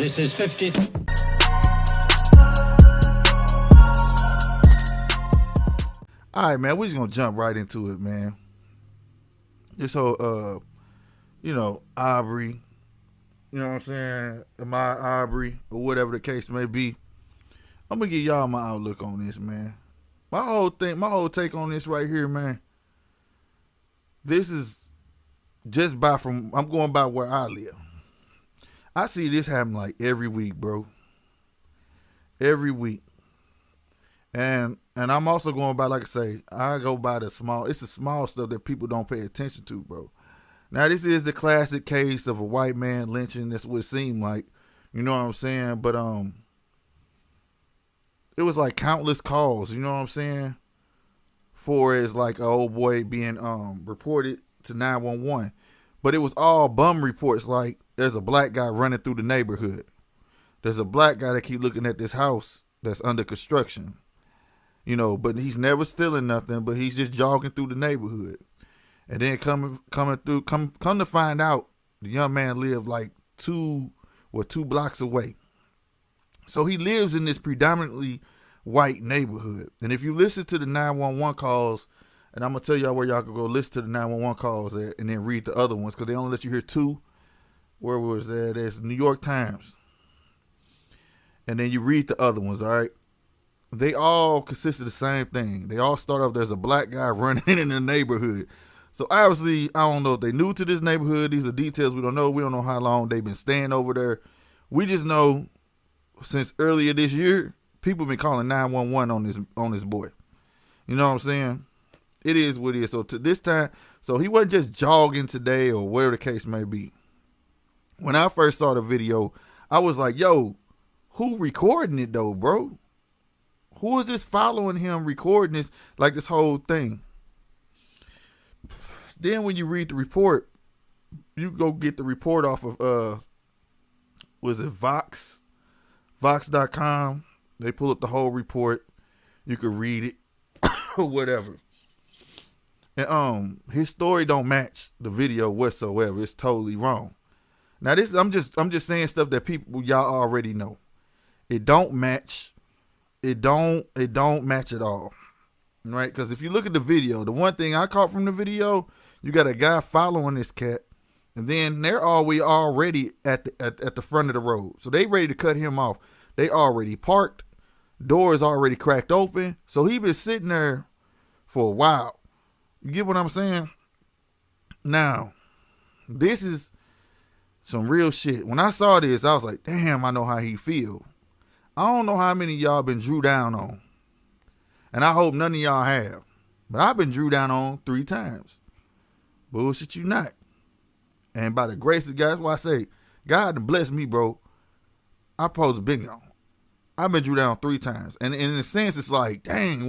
This is 50. All right, man, we're just gonna jump right into it, man. This whole Arbery, you know what I'm saying? Ahmaud Arbery, or whatever the case may be. I'm gonna give y'all my outlook on this, man. My whole take on this right here, man. This is just I'm going by where I live. I see this happen like every week, bro. Every week. And I'm also going by, like I say, I go by it's the small stuff that people don't pay attention to, bro. Now, this is the classic case of a white man lynching. That's what it seemed like. You know what I'm saying? But it was like countless calls, you know what I'm saying? For as like an old boy being reported to 911. But it was all bum reports, like there's a black guy running through the neighborhood. There's a black guy that keep looking at this house that's under construction. You know, but he's never stealing nothing, but he's just jogging through the neighborhood. And then come to find out, the young man lived like two blocks away. So he lives in this predominantly white neighborhood. And if you listen to the 911 calls, and I'm going to tell y'all where y'all can go listen to the 911 calls at, and then read the other ones, because they only let you hear two. Where was that? There's New York Times. And then you read the other ones, all right? They all consist of the same thing. They all start off, there's a black guy running in the neighborhood. So obviously, I don't know if they new to this neighborhood. These are details we don't know. We don't know how long they've been staying over there. We just know since earlier this year, people been calling 911 on this boy. You know what I'm saying? It is what it is. So to this time, so he wasn't just jogging today or whatever the case may be. When I first saw the video, I was like, yo, who recording it though, bro? Who is this following him recording this, like this whole thing? Then when you read the report, you go get the report off of, was it Vox? Vox.com. They pull up the whole report. You can read it or whatever. And his story don't match the video whatsoever. It's totally wrong. Now this, I'm just saying stuff that y'all already know. It don't match. It don't match at all, right? Because if you look at the video, the one thing I caught from the video, you got a guy following this cat, and then they're already at the front of the road, so they ready to cut him off. They already parked, doors already cracked open, so he been sitting there for a while. You get what I'm saying? Now, this is some real shit. When I saw this, I was like, damn, I know how he feel. I don't know how many of y'all been drew down on. And I hope none of y'all have. But I've been drew down on 3 times. Bullshit you not. And by the grace of God, that's why I say, God done blessed me, bro. I pose a big on. I've been drew down 3 times. And in a sense, it's like, dang,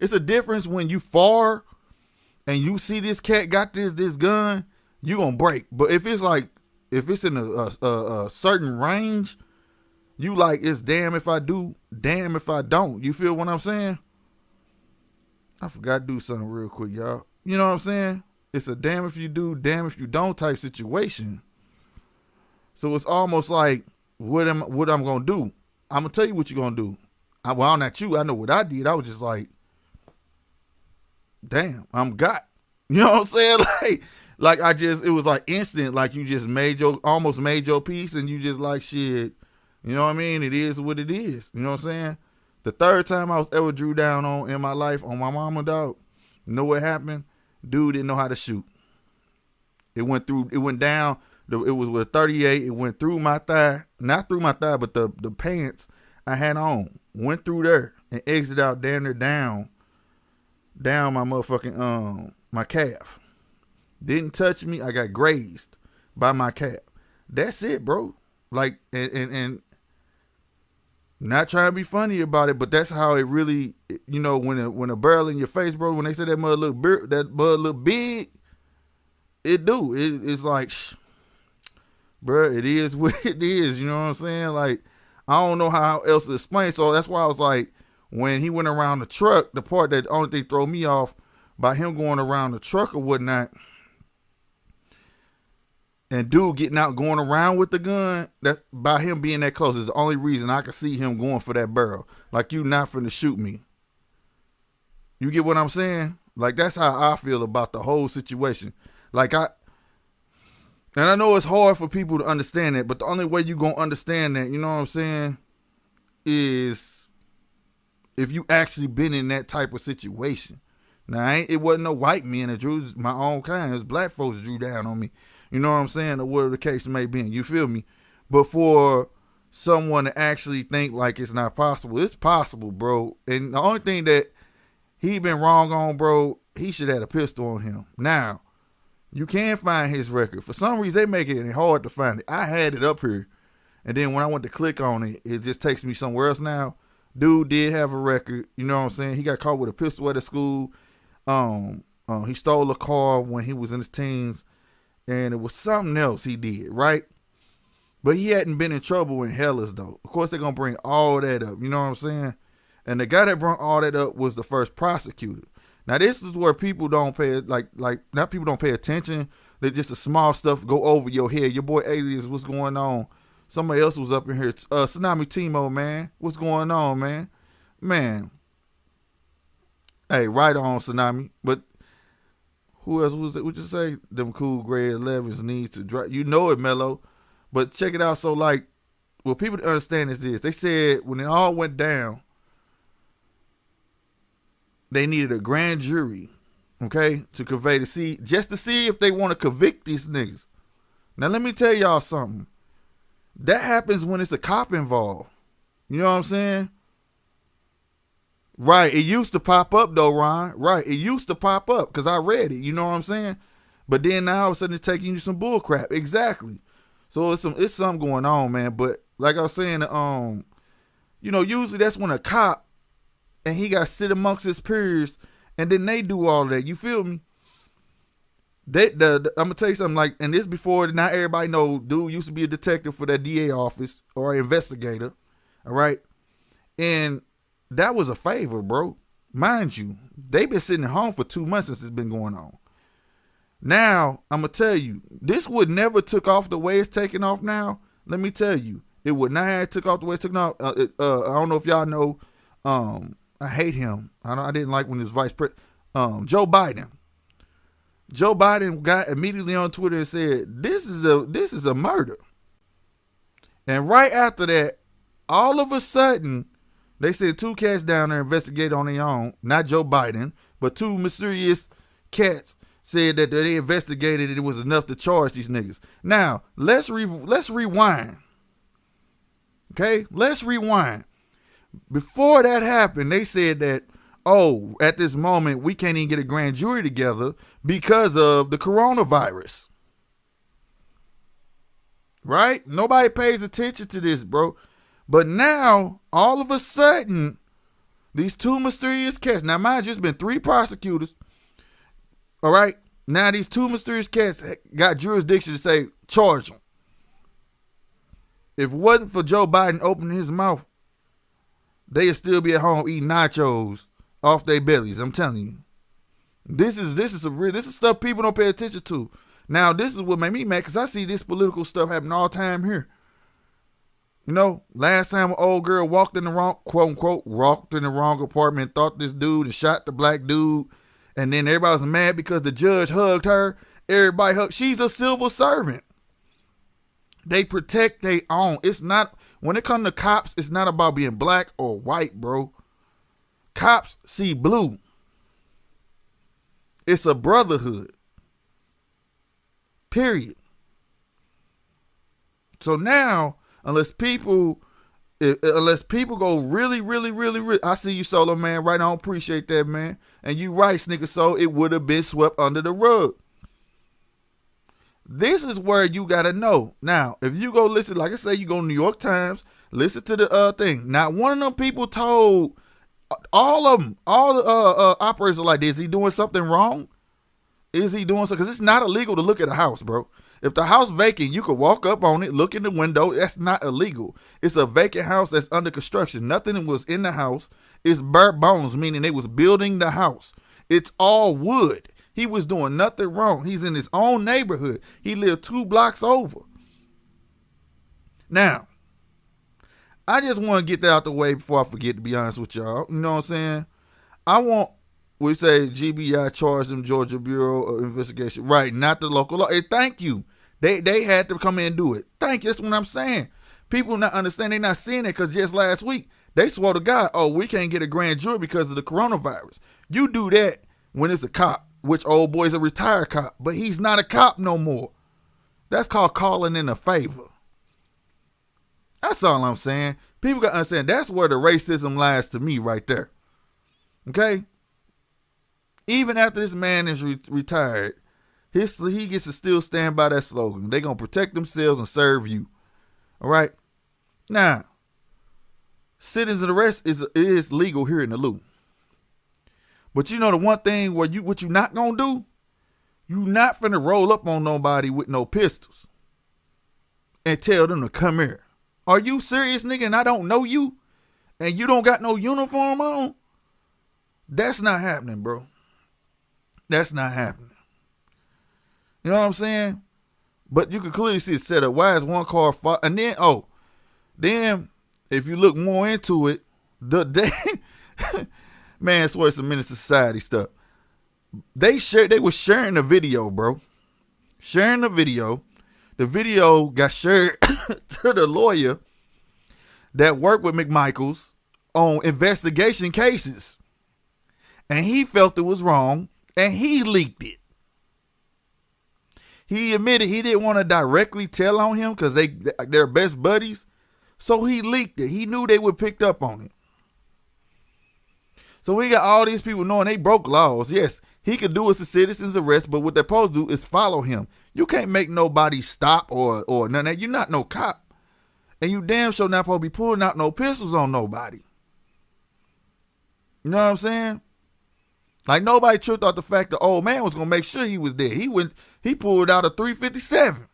it's a difference when you far and you see this cat got this gun, you gonna break. But if it's in a certain range, you like, it's damn if I do, damn if I don't. You feel what I'm saying? I forgot to do something real quick, y'all. You know what I'm saying? It's a damn if you do, damn if you don't type situation. So it's almost like, what I'm going to do? I'm going to tell you what you're going to do. Well, not you. I know what I did. I was just like, damn, I'm got. You know what I'm saying? It was like instant. Like you just almost made your peace, and you just like, shit. You know what I mean? It is what it is. You know what I'm saying? The 3rd time I was ever drew down on in my life on my mama, dog. You know what happened? Dude didn't know how to shoot. It went down. It was with a 38. It went through my thigh. Not through my thigh, but the pants I had on. Went through there and exited out damn near down my motherfucking, my calf. Didn't touch me. I got grazed by my calf. That's it, bro. Like, and not trying to be funny about it, but that's how it really, you know, when a barrel in your face, bro, when they say that mud look big, it do. It's like, bro, it is what it is. You know what I'm saying? Like, I don't know how else to explain. So that's why I was like, when he went around the truck, the part that only thing throw me off by him going around the truck or whatnot, And dude getting out, going around with the gun, that's by him being that close is the only reason I can see him going for that barrel. Like, you not finna shoot me. You get what I'm saying? Like, that's how I feel about the whole situation. Like, and I know it's hard for people to understand that, but the only way you gonna understand that, you know what I'm saying, is if you actually been in that type of situation. Now, it wasn't no white men that drew my own kind. It was black folks that drew down on me. You know what I'm saying? Or whatever the case may be. You feel me? But for someone to actually think like it's not possible, it's possible, bro. And the only thing that he been wrong on, bro, he should have had a pistol on him. Now, you can find his record. For some reason, they make it hard to find it. I had it up here. And then when I went to click on it, it just takes me somewhere else now. Dude did have a record. You know what I'm saying? He got caught with a pistol at a school. He stole a car when he was in his teens. And it was something else he did, right? But he hadn't been in trouble in Hellas, though. Of course, they're going to bring all that up. You know what I'm saying? And the guy that brought all that up was the first prosecutor. Now, this is where people don't pay, not people don't pay attention. They're just the small stuff go over your head. Your boy Alias, what's going on? Somebody else was up in here. Tsunami Timo, man. What's going on, man? Man. Hey, right on, Tsunami. But who else was it? Would you say? Them cool grade 11s need to drive. You know it, Mello. But check it out. So, like, what people to understand is this. They said when it all went down, they needed a grand jury, okay, to convey just to see if they want to convict these niggas. Now, let me tell y'all something. That happens when it's a cop involved. You know what I'm saying? Right. It used to pop up, though, Ron. Right. It used to pop up because I read it. You know what I'm saying? But then now all of a sudden it's taking you some bull crap. Exactly. So it's something going on, man. But like I was saying, usually that's when a cop and he got to sit amongst his peers and then they do all of that. You feel me? I'm gonna tell you something, like, and this before not everybody know, dude used to be a detective for that DA office or an investigator. All right. And that was a favor, bro. Mind you, they've been sitting at home for 2 months since it's been going on. Now, I'm going to tell you, this would never took off the way it's taking off now. Let me tell you, it would not have took off the way it's taking off. I don't know if y'all know, I hate him. I didn't like when he was vice president. Joe Biden. Joe Biden got immediately on Twitter and said, this is a murder. And right after that, all of a sudden, they sent 2 cats down there investigate on their own. Not Joe Biden, but 2 mysterious cats said that they investigated it was enough to charge these niggas. Now, let's rewind. Okay? Let's rewind. Before that happened, they said that, at this moment, we can't even get a grand jury together because of the coronavirus. Right? Nobody pays attention to this, bro. But now, all of a sudden, these 2 mysterious cats, now mind you, it's been 3 prosecutors, all right? Now these 2 mysterious cats got jurisdiction to say, charge them. If it wasn't for Joe Biden opening his mouth, they'd still be at home eating nachos off their bellies. I'm telling you. This is stuff people don't pay attention to. Now, this is what made me mad, because I see this political stuff happen all the time here. You know, last time an old girl walked in the wrong, quote unquote, walked in the wrong apartment, thought this dude and shot the black dude. And then everybody was mad because the judge hugged her. Everybody hugged. She's a civil servant. They protect their own. It's not, when it comes to cops, it's not about being black or white, bro. Cops see blue. It's a brotherhood. Period. So now, unless people go really, I see you, Solo Man, right? I don't appreciate that, man. And you right, Snicker Soul, it would have been swept under the rug. This is where you gotta know. Now, if you go listen, like I say, you go to New York Times, listen to the thing. Now, one of them people told all of them, all the operators are like, is he doing something wrong? Is he doing something? Because it's not illegal to look at a house, bro. If the house vacant, you could walk up on it, look in the window. That's not illegal. It's a vacant house that's under construction. Nothing was in the house. It's bare bones, meaning they was building the house. It's all wood. He was doing nothing wrong. He's in his own neighborhood. He lived 2 blocks over. Now, I just want to get that out the way before I forget, to be honest with y'all. You know what I'm saying? We say GBI charged them Georgia Bureau of Investigation. Right, not the local law. Hey, thank you. They had to come in and do it. Thank you. That's what I'm saying. People not understand. They're not seeing it because just last week, they swore to God, oh, we can't get a grand jury because of the coronavirus. You do that when it's a cop, which old boy's a retired cop, but he's not a cop no more. That's called calling in a favor. That's all I'm saying. People got to understand that's where the racism lies to me right there. Okay? Even after this man is retired, he gets to still stand by that slogan. They're going to protect themselves and serve you. All right? Now, citizen arrest is legal here in the Lou. But you know the one thing what you not going to do? You not finna roll up on nobody with no pistols and tell them to come here. Are you serious, nigga, and I don't know you? And you don't got no uniform on? That's not happening, bro. That's not happening. You know what I'm saying? But you can clearly see it set up. Why is one car and then if you look more into it, man, it's worth some Menace Society stuff. They were sharing the video, bro. Sharing the video. The video got shared to the lawyer that worked with McMichaels on investigation cases. And he felt it was wrong, and he leaked it. He admitted he didn't want to directly tell on him because they're best buddies. So he leaked it. He knew they would pick up on it. So we got all these people knowing they broke laws. Yes, he could do as a citizen's arrest, but what they're supposed to do is follow him. You can't make nobody stop or none of that. You're not no cop. And you damn sure not supposed to be pulling out no pistols on nobody. You know what I'm saying? Like nobody tripped out the fact the old man was going to make sure he was dead. He pulled out a .357.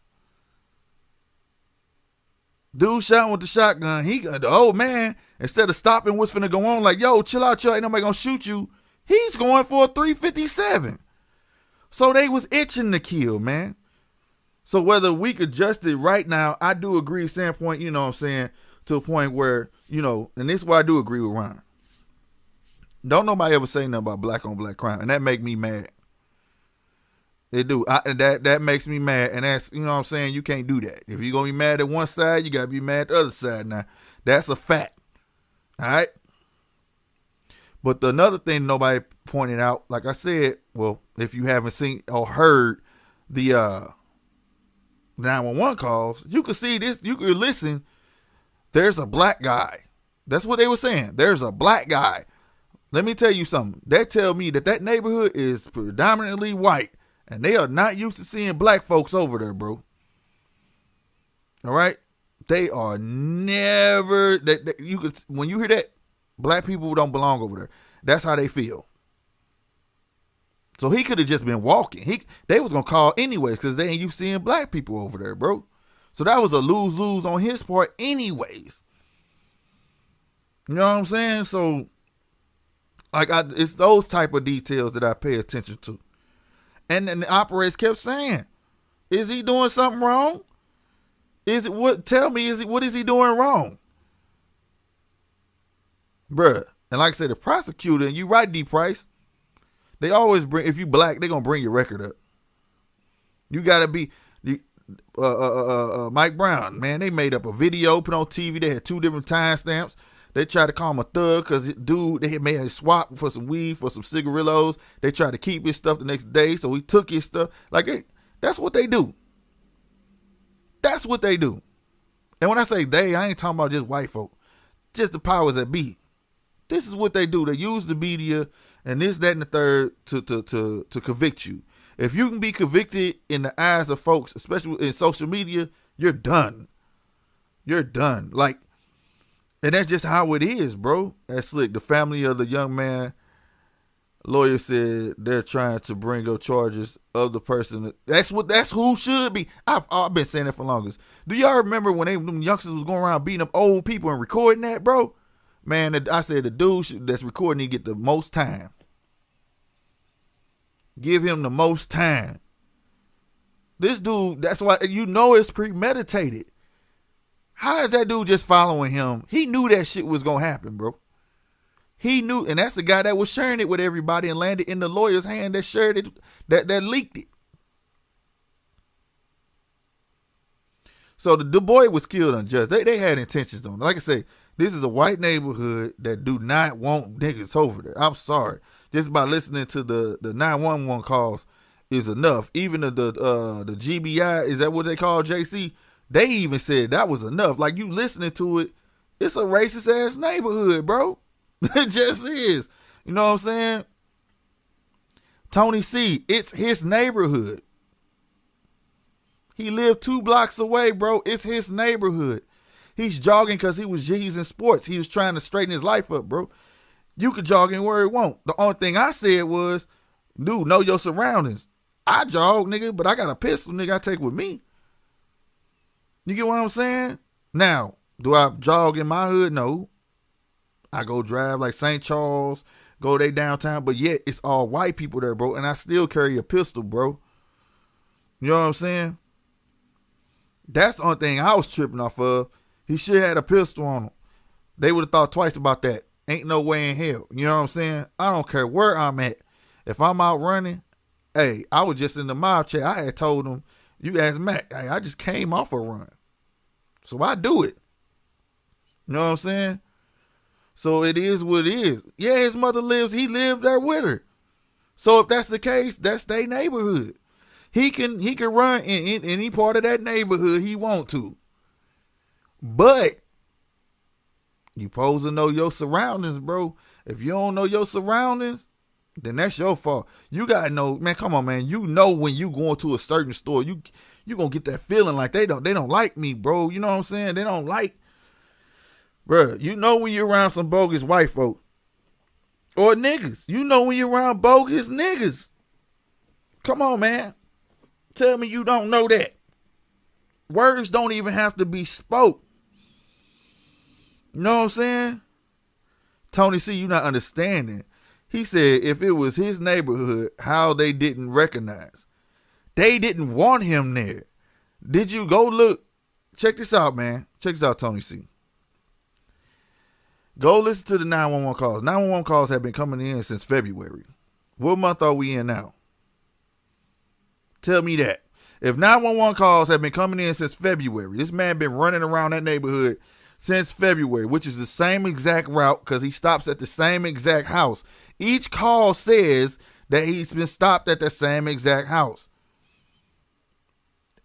Dude shot with the shotgun. The old man, instead of stopping what's finna go on, like, yo, chill out, ain't nobody gonna shoot you. He's going for a .357. So they was itching to kill, man. So whether we could adjust it right now, I do agree, standpoint, you know what I'm saying, to a point where, you know, and this is why I do agree with Ron. Don't nobody ever say nothing about black on black crime, and that make me mad. They do. That makes me mad, and that's, you know what I'm saying, you can't do that. If you're going to be mad at one side, you got to be mad at the other side now. That's a fact. All right? But another thing nobody pointed out, like I said, well, if you haven't seen or heard the 911 calls, you could see this, you could listen, there's a black guy. That's what they were saying. There's a black guy. Let me tell you something. That tell me that neighborhood is predominantly white. And they are not used to seeing black folks over there, bro. All right? They are never, when you hear that, black people don't belong over there. That's how they feel. So he could have just been walking. They was going to call anyways because they ain't used to seeing black people over there, bro. So that was a lose-lose on his part anyways. You know what I'm saying? So, it's those type of details that I pay attention to. And then the operators kept saying, is he doing something wrong? What is he doing wrong? Bruh. And like I said, the prosecutor, and you right, D. Price, they always if you black, they're going to bring your record up. You got to be, Mike Brown, man, they made up a video, put on TV. They had 2 different timestamps. They tried to call him a thug because, dude, they had made a swap for some weed, for some cigarillos. They tried to keep his stuff the next day, so he took his stuff. That's what they do. That's what they do. And when I say they, I ain't talking about just white folk. Just the powers that be. This is what they do. They use the media and this, that, and the third to convict you. If you can be convicted in the eyes of folks, especially in social media, you're done. You're done. And that's just how it is, bro. That's slick. The family of the young man, lawyer said they're trying to bring up charges of the person. That's who should be. I've been saying that for longest. Do y'all remember when them youngsters was going around beating up old people and recording that, bro? Man, I said the dude that's recording, he get the most time. give him the most time. This dude, that's why you know it's premeditated. How is that dude just following him? He knew that shit was gonna happen, bro. He knew, and that's the guy that was sharing it with everybody and landed in the lawyer's hand that shared it, that leaked it. So the boy was killed unjust. They had intentions on it. Like I say, this is a white neighborhood that do not want niggas over there. I'm sorry. Just by listening to the 911 calls is enough. Even the GBI, is that what they call JC? They even said that was enough. Like, you listening to it, it's a racist ass neighborhood, bro. It just is. You know what I'm saying? Tony C, it's his neighborhood. He lived 2 blocks away, bro. It's his neighborhood. He's jogging because he's in sports. He was trying to straighten his life up, bro. You could jog anywhere you want. The only thing I said was, dude, know your surroundings. I jog, nigga, but I got a pistol, nigga, I take with me. You get what I'm saying? Now, do I jog in my hood? No. I go drive like St. Charles, go they downtown, but yet it's all white people there, bro, and I still carry a pistol, bro. You know what I'm saying? That's the only thing I was tripping off of. He should have had a pistol on him. They would have thought twice about that. Ain't no way in hell. You know what I'm saying? I don't care where I'm at. If I'm out running, hey, I was just in the mob chat. I had told him, you asked Mac, hey, I just came off a run. So I do it. You know what I'm saying? So it is what it is. Yeah, his mother he lived there with her. So if that's the case, that's their neighborhood. He can run in any part of that neighborhood he want to. But you supposed to know your surroundings, bro. If you don't know your surroundings, then that's your fault. You gotta know, man, come on, man. You know when you going to a certain store, you gonna get that feeling like they don't like me, bro. You know what I'm saying? They don't like, bro. You know when you're around some bogus white folk or niggas. You know when you're around bogus niggas. Come on, man. Tell me you don't know that. Words don't even have to be spoke. You know what I'm saying? Tony C, you not understanding. He said if it was his neighborhood, how they didn't recognize. They didn't want him there. Did you go look? Check this out, man. Check this out, Tony C. Go listen to the 911 calls. 911 calls have been coming in since February. What month are we in now? Tell me that. If 911 calls have been coming in since February, this man been running around that neighborhood since February, which is the same exact route because he stops at the same exact house. Each call says that he's been stopped at the same exact house.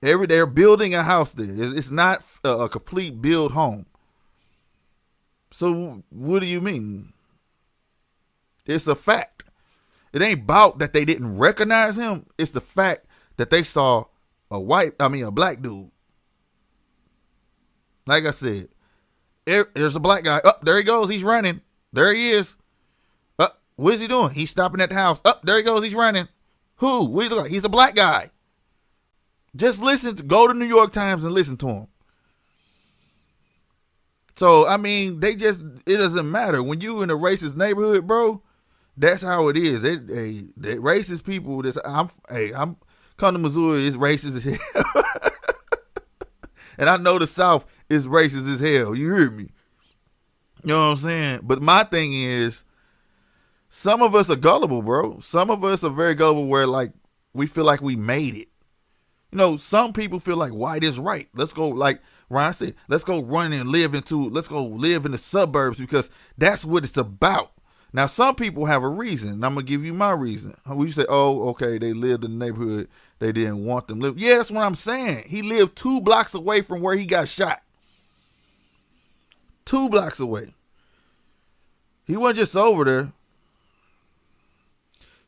They're building a house there. It's not a complete build home. So what do you mean? It's a fact. It ain't about that they didn't recognize him. It's the fact that they saw a black dude. Like I said, there's a black guy. Oh, there he goes. He's running. There he is. What is he doing? He's stopping at the house. Oh, there he goes. He's running. Who? What do you look like? He's a black guy. Just go to New York Times and listen to him. So, I mean, it doesn't matter. When you in a racist neighborhood, bro, that's how it is. They racist people, I'm come to Missouri, it's racist as hell. And I know the South is racist as hell. You hear me? You know what I'm saying? But my thing is, some of us are gullible, bro. Some of us are very gullible where, like, we feel like we made it. You know, some people feel like white is right. Let's go, like Ryan said, let's go live in the suburbs because that's what it's about. Now, some people have a reason, and I'm going to give you my reason. You say, oh, okay, they lived in the neighborhood. They didn't want them to live. Yeah, that's what I'm saying. He lived 2 blocks away from where he got shot. 2 blocks away. He wasn't just over there.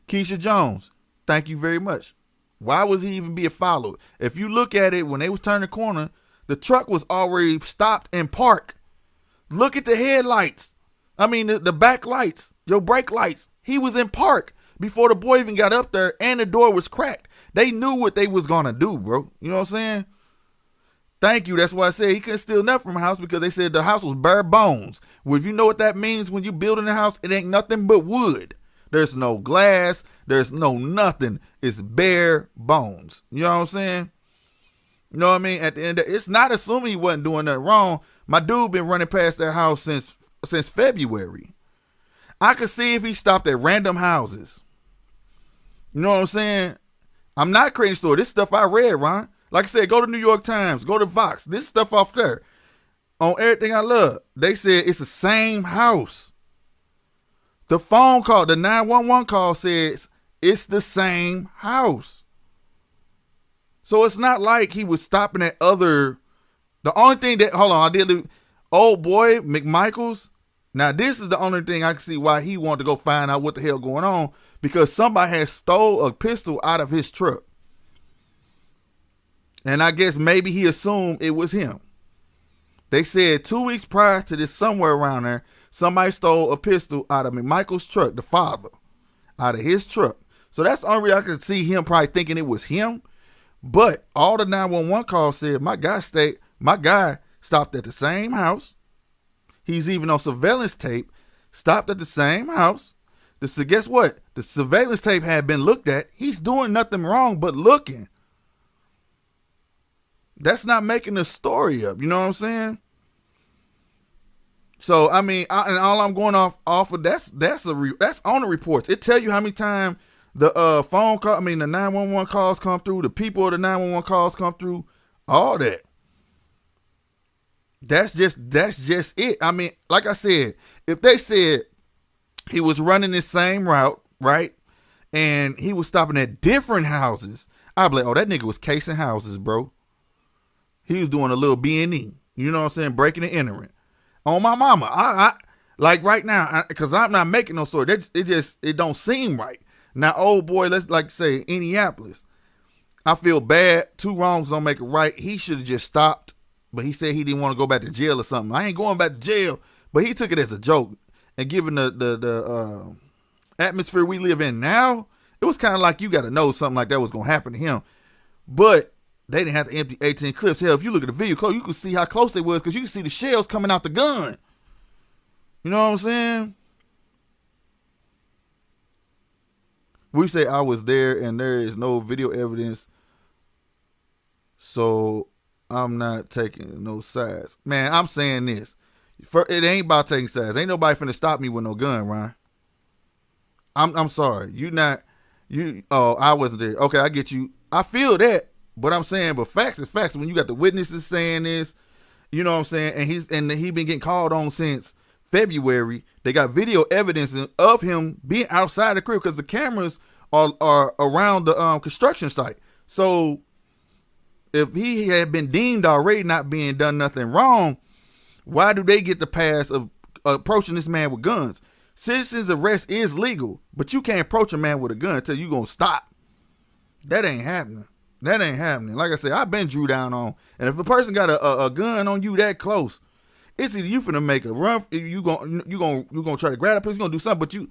Keisha Jones, thank you very much. Why was he even being followed? If you look at it, when they was turning the corner, the truck was already stopped and parked. Look at the headlights. I mean, the back lights, your brake lights. He was in park before the boy even got up there and the door was cracked. They knew what they was going to do, bro. You know what I'm saying? Thank you. That's why I said he couldn't steal nothing from a house because they said the house was bare bones. Well, if you know what that means when you building a house, it ain't nothing but wood. There's no glass. There's no nothing. It's bare bones. You know what I'm saying? You know what I mean? At the end, it's not assuming he wasn't doing nothing wrong. My dude been running past that house since February. I could see if he stopped at random houses. You know what I'm saying? I'm not creating a story. This stuff I read, Ron. Like I said, go to New York Times, go to Vox. This stuff off there. On Everything I Love, they said it's the same house. The phone call, the 911 call says it's the same house. So it's not like he was stopping at other. The only thing that, hold on, I did, old boy McMichaels. Now this is the only thing I can see why he wanted to go find out what the hell going on, because somebody had stole a pistol out of his truck. And I guess maybe he assumed it was him. They said 2 weeks prior to this, somewhere around there, somebody stole a pistol out of McMichael's truck, the father, out of his truck. So that's the only reason I could see him probably thinking it was him. But all the 911 calls said my guy stopped at the same house. He's even on surveillance tape, stopped at the same house. So guess what? The surveillance tape had been looked at. He's doing nothing wrong but looking. That's not making a story up. You know what I'm saying? So, I mean, and all I'm going off of, that's on the reports. It tell you how many times the the 911 calls come through, the people of the 911 calls come through, all that. That's just it. I mean, like I said, if they said he was running the same route, right, and he was stopping at different houses, I'd be like, oh, that nigga was casing houses, bro. He was doing a little B&E. You know what I'm saying? Breaking and entering. On my mama. I like right now, because I'm not making no story. It don't seem right. Now, old boy, let's like say Indianapolis. I feel bad. 2 wrongs don't make it right. He should have just stopped. But he said he didn't want to go back to jail or something. I ain't going back to jail. But he took it as a joke. And given the atmosphere we live in now, it was kind of like you got to know something like that was going to happen to him. But they didn't have to empty 18 clips. Hell, if you look at the video close, you can see how close they was, because you can see the shells coming out the gun. You know what I'm saying? We say I was there and there is no video evidence, so I'm not taking no sides. Man, I'm saying this. It ain't about taking sides. Ain't nobody finna stop me with no gun, Ryan. I'm sorry. I wasn't there. Okay, I get you. I feel that. But I'm saying, but facts is facts. When you got the witnesses saying this, you know what I'm saying, and he been getting called on since February. They got video evidence of him being outside the crib because the cameras are around the construction site. So if he had been deemed already not being done nothing wrong, why do they get the pass of approaching this man with guns? Citizen's arrest is legal, but you can't approach a man with a gun until you gonna stop. That ain't happening. That ain't happening. Like I said, I've been drew down on. And if a person got a gun on you that close, it's either you finna make a run, you gonna try to grab a place, you gonna do something, but it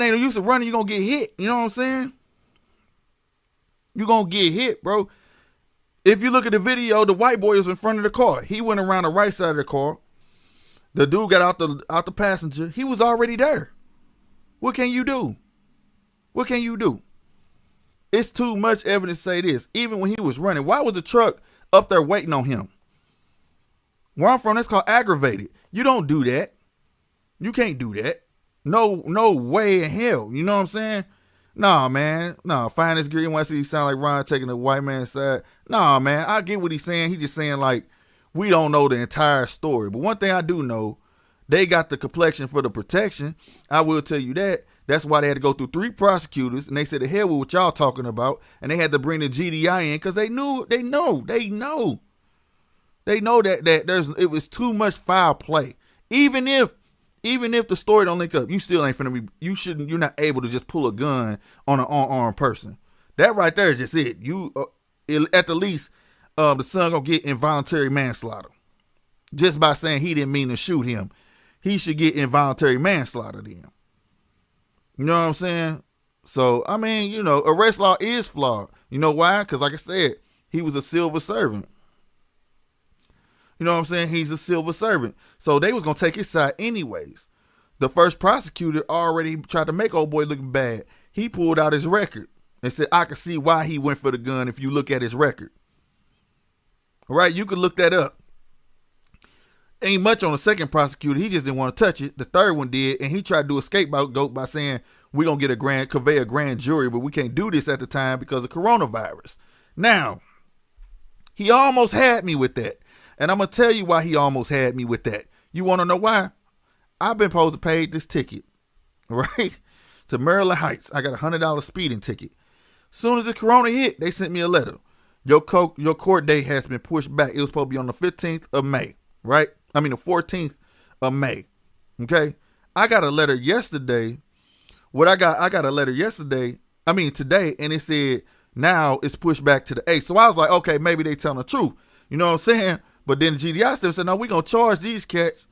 ain't no use of running, you gonna get hit. You know what I'm saying? You gonna get hit, bro. If you look at the video, the white boy was in front of the car. He went around the right side of the car. The dude got out the passenger. He was already there. What can you do? What can you do? It's too much evidence to say this. Even when he was running, why was the truck up there waiting on him? Where I'm from, that's called aggravated. You don't do that. You can't do that. No way in hell. You know what I'm saying? Nah, man. Nah, find this green. When I see you sound like Ron taking the white man's side. Nah, man. I get what he's saying. He's just saying, like, we don't know the entire story. But one thing I do know, they got the complexion for the protection. I will tell you that. That's why they had to go through 3 prosecutors, and they said the hell with what y'all talking about, and they had to bring the GDI in because they know that it was too much foul play. Even if the story don't link up, you still ain't finna be. You're not able to just pull a gun on an unarmed person. That right there is just it. You at the least, the son gonna get involuntary manslaughter just by saying he didn't mean to shoot him. He should get involuntary manslaughter then. You know what I'm saying? So, I mean, arrest law is flawed. You know why? Because like I said, he was a civil servant. You know what I'm saying? He's a civil servant. So they was going to take his side anyways. the first prosecutor already tried to make old boy look bad. He pulled out his record and said, I can see why he went for the gun if you look at his record. All right, you could look that up. Ain't much on the second prosecutor. He just didn't want to touch it. The third one did, and he tried to do a scapegoat by saying, we're going to convey a grand jury, but we can't do this at the time because of coronavirus. Now, he almost had me with that. And I'm going to tell you why he almost had me with that. You want to know why? I've been supposed to pay this ticket, right, to Maryland Heights. I got a $100 speeding ticket. Soon as the corona hit, they sent me a letter. Your court date has been pushed back. It was supposed to be on the 15th of May, right? I mean, the 14th of May, okay? I got a letter yesterday. I got a letter today, and it said now it's pushed back to the 8th. So I was like, okay, maybe they telling the truth. You know what I'm saying? But then the GDI said, no, we're going to charge these cats.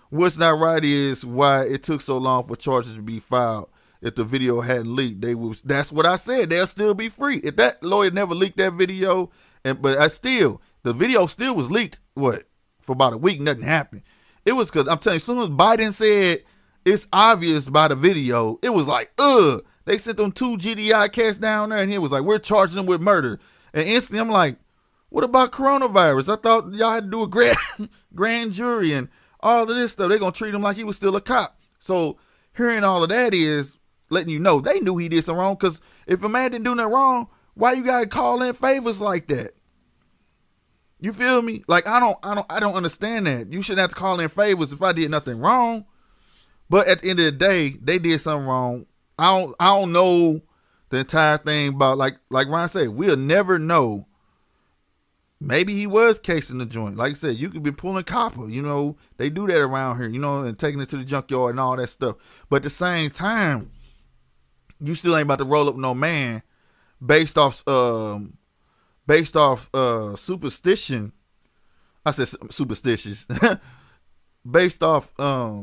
What's not right is why it took so long for charges to be filed. If the video hadn't leaked, that's what I said. They'll still be free. If that lawyer never leaked that video, the video still was leaked, for about a week, nothing happened. It was because, I'm telling you, as soon as Biden said it's obvious by the video, it was like, they sent them 2 GDI cats down there, and it was like, we're charging them with murder. And instantly, I'm like, what about coronavirus? I thought y'all had to do a grand jury and all of this stuff. They're going to treat him like he was still a cop. So hearing all of that is letting you know they knew he did something wrong, because if a man didn't do nothing wrong, why you got to call in favors like that? You feel me? Like, I don't understand that. You shouldn't have to call in favors if I did nothing wrong. But at the end of the day, they did something wrong. I don't know the entire thing about, like Ron said, we'll never know. Maybe he was casing the joint. Like I said, you could be pulling copper. You know, they do that around here, you know, and taking it to the junkyard and all that stuff. But at the same time, you still ain't about to roll up no man based off superstition. I said superstitious. Based off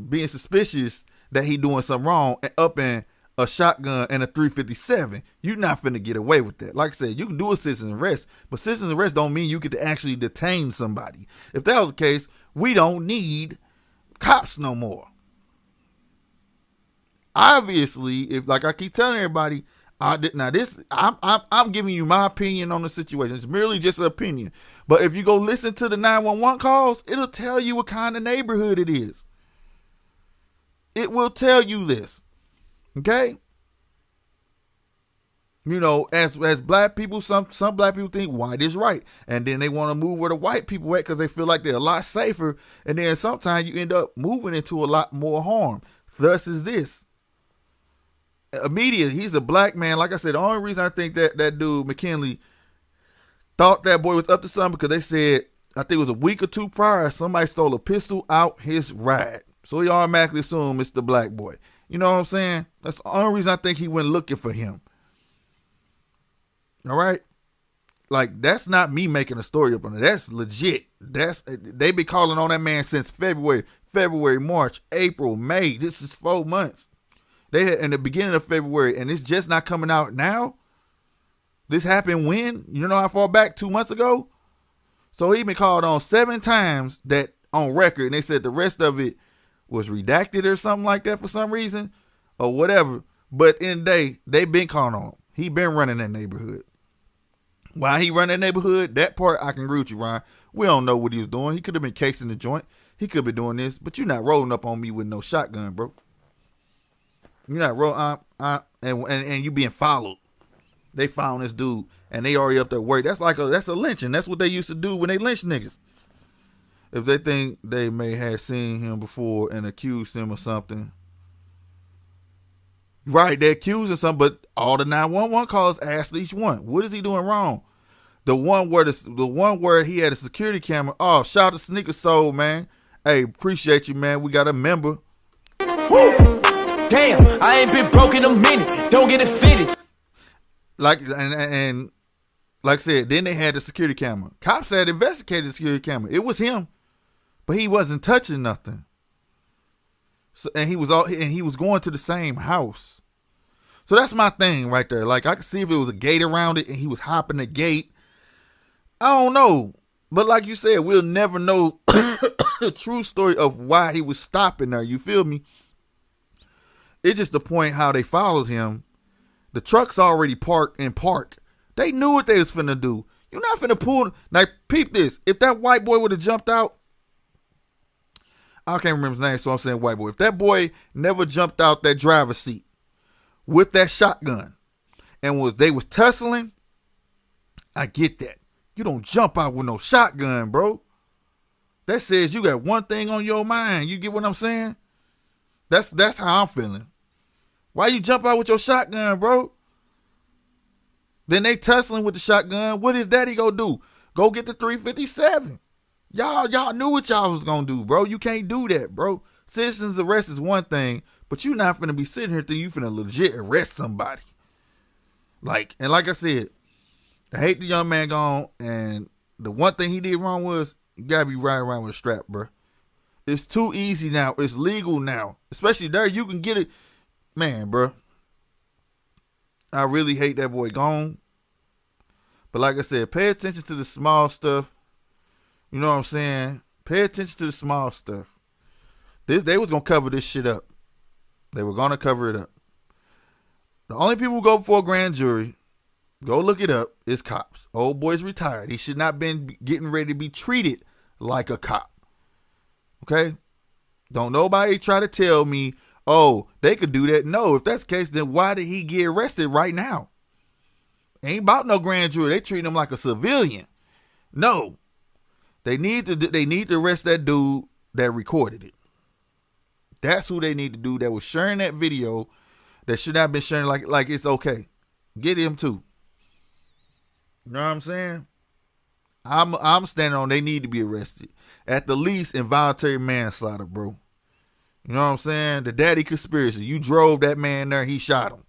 being suspicious that he doing something wrong and up in a shotgun and a 357. You're not finna get away with that. Like I said, you can do a citizen arrest, but citizen arrest don't mean you get to actually detain somebody. If that was the case, we don't need cops no more. Obviously, if, like I keep telling everybody, I'm giving you my opinion on the situation. It's merely just an opinion. But if you go listen to the 911 calls, it'll tell you what kind of neighborhood it is. It will tell you this. Okay? You know, as black people, some black people think white is right. And then they want to move where the white people at because they feel like they're a lot safer. And then sometimes you end up moving into a lot more harm. Thus is this. Immediately, he's a black man. Like I said, the only reason I think that dude, McKinley, thought that boy was up to something because they said, I think it was a week or two prior, somebody stole a pistol out his ride. So he automatically assumed it's the black boy. You know what I'm saying? That's the only reason I think he went looking for him. All right? Like, that's not me making a story up on it. That's legit. They been calling on that man since February, March, April, May. This is 4 months. They had in the beginning of February, and it's just not coming out now. This happened when? You know how far back? 2 months ago? So he been called on 7 times that on record, and they said the rest of it was redacted or something like that for some reason or whatever. But in the day, they been calling on him. He been running that neighborhood. Why he run that neighborhood? That part I can agree with you, Ryan. We don't know what he was doing. He could have been casing the joint. He could be doing this, but you're not rolling up on me with no shotgun, bro. You're not rolling, and you being followed. They found this dude, and they already up there worried. That's a lynching. That's what they used to do when they lynch niggas. If they think they may have seen him before and accused him of something. Right, they accused him something, but all the 911 calls asked each one, what is he doing wrong? The one where he had a security camera. Oh, shout out to Sneaker Soul, man. Hey, appreciate you, man. We got a member. Woo! Damn, I ain't been broke in a minute. Don't get it fitted. Like and like I said, then they had the security camera. Cops had investigated the security camera. It was him, but he wasn't touching nothing. So, and he was going to the same house. So that's my thing right there. Like, I could see if it was a gate around it and he was hopping the gate. I don't know. But like you said, we'll never know the true story of why he was stopping there. You feel me? It's just the point how they followed him. The truck's already parked in park. They knew what they was finna do. You're not finna pull. Now, peep this. If that white boy would have jumped out, I can't remember his name, so I'm saying white boy. If that boy never jumped out that driver's seat with that shotgun and they was tussling, I get that. You don't jump out with no shotgun, bro. That says you got one thing on your mind. You get what I'm saying? That's how I'm feeling. Why you jump out with your shotgun, bro? Then they tussling with the shotgun. What is daddy gonna do? Go get the 357. Y'all knew what y'all was gonna do, bro. You can't do that, bro. Citizens arrest is one thing, but you not finna be sitting here thinking you finna legit arrest somebody. Like I said, I hate the young man gone, and the one thing he did wrong was you gotta be riding around with a strap, bro. It's too easy now. It's legal now. Especially there, you can get it. Man, bro. I really hate that boy gone. But like I said, pay attention to the small stuff. You know what I'm saying? Pay attention to the small stuff. They was going to cover this shit up. They were going to cover it up. The only people who go before a grand jury, go look it up, is cops. Old boy's retired. He should not been getting ready to be treated like a cop. Okay? Don't nobody try to tell me, oh, they could do that. No, if that's the case, then why did he get arrested right now? Ain't about no grand jury. They treat him like a civilian. No. They need to arrest that dude that recorded it. That's who they need to do. That was sharing that video that should not have been sharing like it's okay. Get him too. You know what I'm saying? I'm standing on they need to be arrested. At the least, involuntary manslaughter, bro. You know what I'm saying? The daddy conspiracy. You drove that man there, he shot him.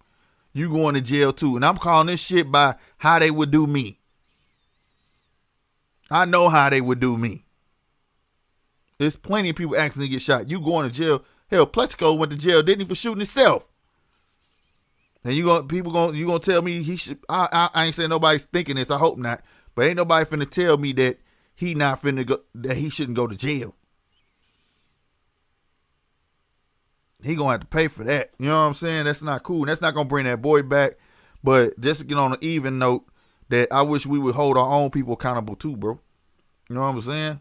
You going to jail too. And I'm calling this shit by how they would do me. I know how they would do me. There's plenty of people asking to get shot. You going to jail. Hell, Plexico went to jail, didn't he, for shooting himself? And you gonna tell me he should? I ain't saying nobody's thinking this. I hope not. But ain't nobody finna tell me that he not finna go, that he shouldn't go to jail. He gonna have to pay for that. You know what I'm saying? That's not cool. That's not gonna bring that boy back. But just to get on an even note, that I wish we would hold our own people accountable too, bro. You know what I'm saying?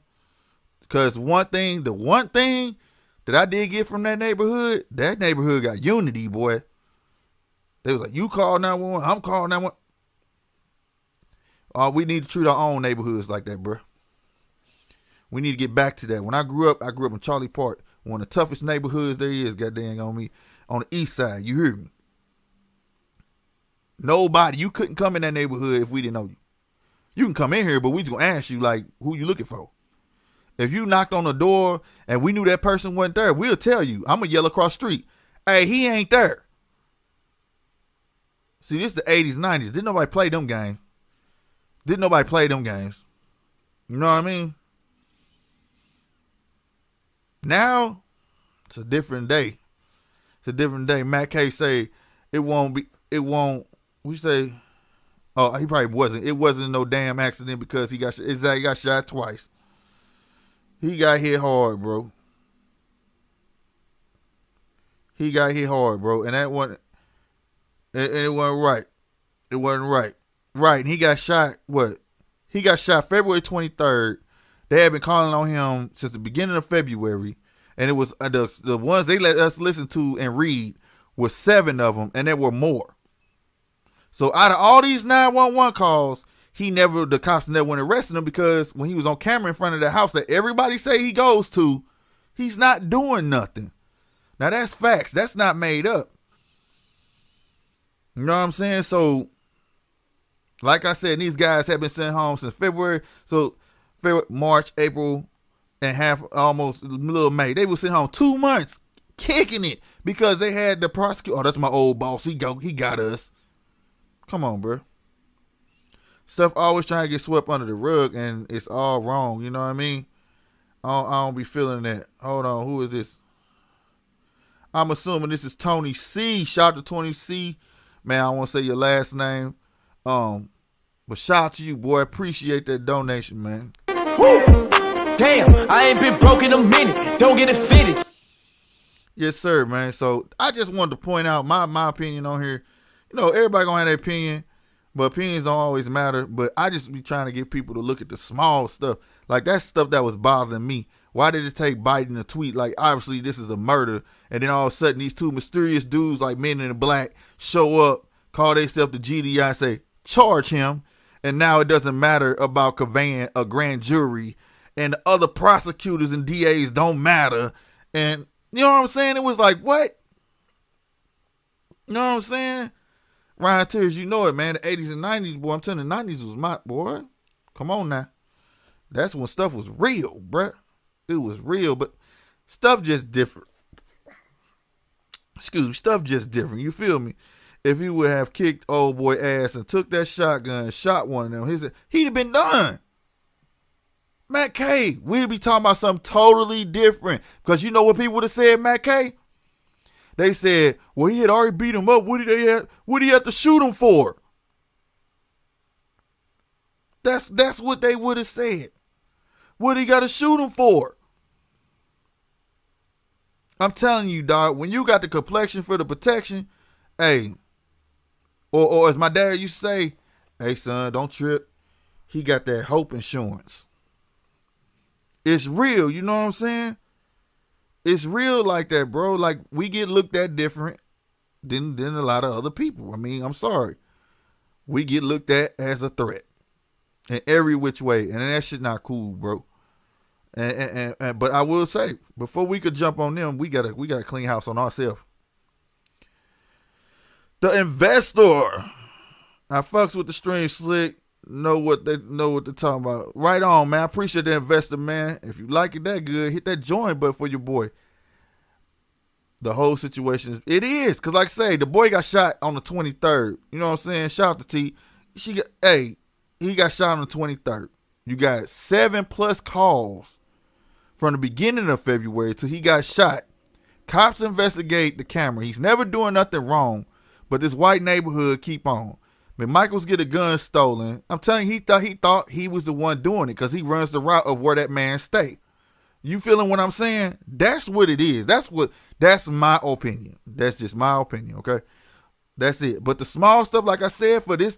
Because the one thing that I did get from that neighborhood got unity, boy. They was like, you call 911, I'm calling 911. We need to treat our own neighborhoods like that, bro. We need to get back to that. When I grew up in Charlie Park, one of the toughest neighborhoods there is, goddamn on me, on the east side. You hear me? Nobody, you couldn't come in that neighborhood if we didn't know you. You can come in here, but we just gonna ask you, like, who you looking for? If you knocked on the door and we knew that person wasn't there, we'll tell you. I'm gonna yell across the street, hey, he ain't there. See, this is the 80s, 90s. Didn't nobody play them games. You know what I mean? Now, it's a different day. Matt K say, we say, oh, he probably wasn't. It wasn't no damn accident because he got shot twice. He got hit hard, bro. And that wasn't, and it wasn't right. Right, and he got shot, He got shot February 23rd. They had been calling on him since the beginning of February. And it was the ones they let us listen to and read was 7 of them, and there were more. So out of all these 911 calls, the cops never went arresting him because when he was on camera in front of the house that everybody say he goes to, he's not doing nothing. Now that's facts. That's not made up. You know what I'm saying? So, like I said, these guys have been sent home since February. So, March, April, and almost middle of May. They were sent home 2 months, kicking it because they had the prosecutor. Oh, that's my old boss. He got us. Come on, bro. Stuff always trying to get swept under the rug, and it's all wrong. You know what I mean? I don't be feeling that. Hold on, who is this? I'm assuming this is Tony C. Shout out to Tony C. Man, I don't want to say your last name. But shout out to you, boy. Appreciate that donation, man. Woo! Damn, I ain't been broke in a minute. Don't get it fitted. Yes, sir, man. So I just wanted to point out my opinion on here. You know, everybody gonna have their opinion, but opinions don't always matter. But I just be trying to get people to look at the small stuff. Like that stuff that was bothering me. Why did it take Biden to tweet like obviously this is a murder, and then all of a sudden these two mysterious dudes like Men in Black show up, call themselves the GDI, say charge him, and now it doesn't matter about conveying a grand jury, and the other prosecutors and DAs don't matter, and you know what I'm saying? It was like what? You know what I'm saying? Ryan Tears, you know it, man. The 80s and 90s, boy. I'm telling you, the 90s was my boy. Come on now. That's when stuff was real, bruh. It was real, but stuff just different. Excuse me, stuff just different. You feel me? If he would have kicked old boy ass and took that shotgun and shot one of them, he'd have been done. Matt K, we'd be talking about something totally different. Because you know what people would have said, Matt K? They said, well, he had already beat him up. What did he have to shoot him for? That's what they would have said. What did he got to shoot him for? I'm telling you, dog, when you got the complexion for the protection, hey, or as my dad used to say, hey, son, don't trip. He got that hope insurance. It's real, you know what I'm saying? It's real like that, bro. Like, we get looked at different than a lot of other people. I mean, I'm sorry. We get looked at as a threat in every which way, and that shit not cool, bro. But I will say, before we could jump on them, we gotta clean house on ourselves. The investor, I fucks with the stream slick. Know what they're talking about. Right on, man. I appreciate the investor, man. If you like it that good, hit that join button for your boy. The whole situation, it is. Because like I say, the boy got shot on the 23rd. You know what I'm saying? Shout out to T. He got shot on the 23rd. You got 7+ calls from the beginning of February till he got shot. Cops investigate the camera. He's never doing nothing wrong, but this white neighborhood keep on. McMichaels get a gun stolen. I'm telling you, he thought he was the one doing it because he runs the route of where that man stay. You feeling what I'm saying? That's what it is. That's my opinion. That's just my opinion, okay? That's it. But the small stuff, like I said, for this,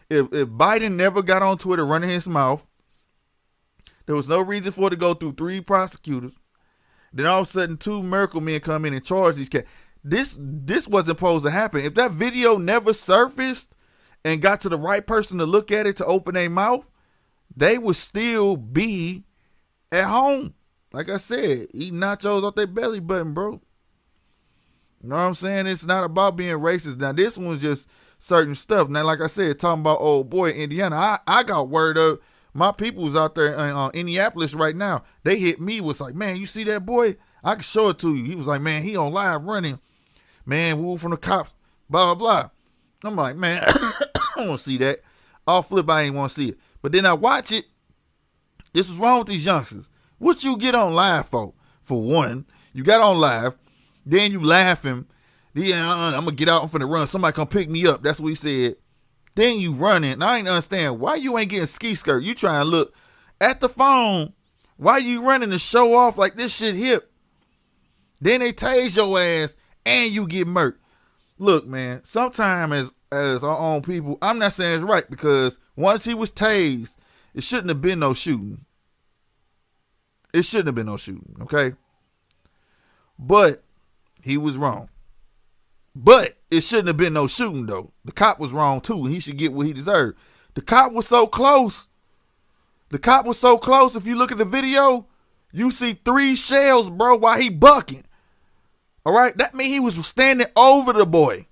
if Biden never got on Twitter running his mouth, there was no reason for it to go through 3 prosecutors. Then all of a sudden, 2 miracle men come in and charge these cats. This wasn't supposed to happen. If that video never surfaced and got to the right person to look at it to open their mouth, they would still be at home. Like I said, eating nachos off their belly button, bro. You know what I'm saying? It's not about being racist. Now, this one's just certain stuff. Now, like I said, talking about old boy in Indiana, I got word of my people was out there in Indianapolis right now. They hit me, was like, man, you see that boy? I can show it to you. He was like, man, he on live running. Man, woo from the cops, blah, blah, blah. I'm like, man, I don't want to see that. All flip, I ain't want to see it. But then I watch it. This is wrong with these youngsters. What you get on live for? For one, you got on live, then you laughing. Then I'm going to get out, I'm finna run. Somebody come pick me up. That's what he said. Then you running. And I ain't understand why you ain't getting ski skirt. You trying to look at the phone. Why you running to show off like this shit hip? Then they tase your ass and you get murked. Look, man, sometimes as our own people, I'm not saying it's right because once he was tased, it shouldn't have been no shooting. It shouldn't have been no shooting, okay? But he was wrong. But it shouldn't have been no shooting, though. The cop was wrong, too. He should get what he deserved. The cop was so close. The cop was so close. If you look at the video, you see 3 shells, bro, while he bucking. All right? That means he was standing over the boy.